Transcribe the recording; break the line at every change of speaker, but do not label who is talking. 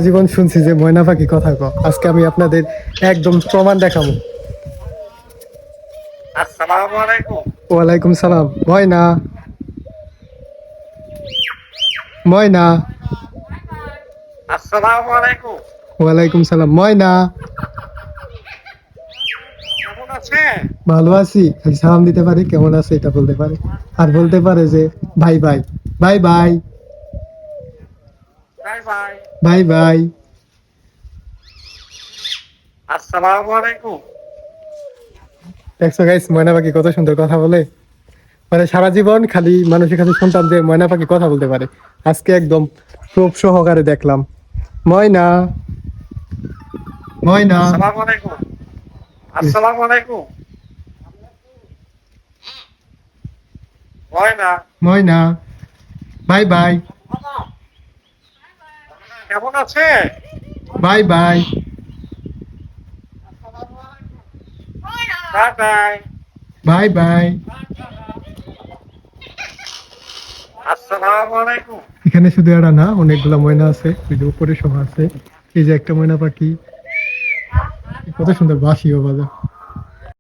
জীবন শুনছি যে ময়না পাখি কথা কয়, আজকে আমি আপনাদের একদম প্রমাণ দেখাবো।
আসসালামু আলাইকুম।
ওয়ালাইকুম সালাম। ময়না, ময়না।
আসসালামু আলাইকুম।
ওয়ালাইকুম সালাম। ময়না,
কেমন আছে?
ভালো আছি। খালি সালাম দিতে পারে, কেমন আছে এটা বলতে পারে, আর বলতে পারে যে ভাই ভাই, bye bye,
bye bye.
Bye bye.
আসসালামু আলাইকুম।
দেখছো গাইস, ময়না পাখি কত সুন্দর কথা বলে। মানে সারা জীবন খালি মানুষের কাছে শুনতাম যে ময়না পাখি কথা বলতে পারে, আজকে একদম প্রুফ সহকারে দেখলাম। ময়না, ময়না।
আসসালামু আলাইকুম। আসসালামু আলাইকুম। হয় না।
ময়না, বাই বাই,
কেমন আছে?
Bye bye,
bye bye.
Bye bye.
আসসালামু আলাইকুম।
এখানে শুধু এরা না, অনেকগুলা ময়না আছে, ওই যে উপরে সহ আছে। এই যে একটা ময়না পাখি, কত সুন্দর বাঁশিও বাজে।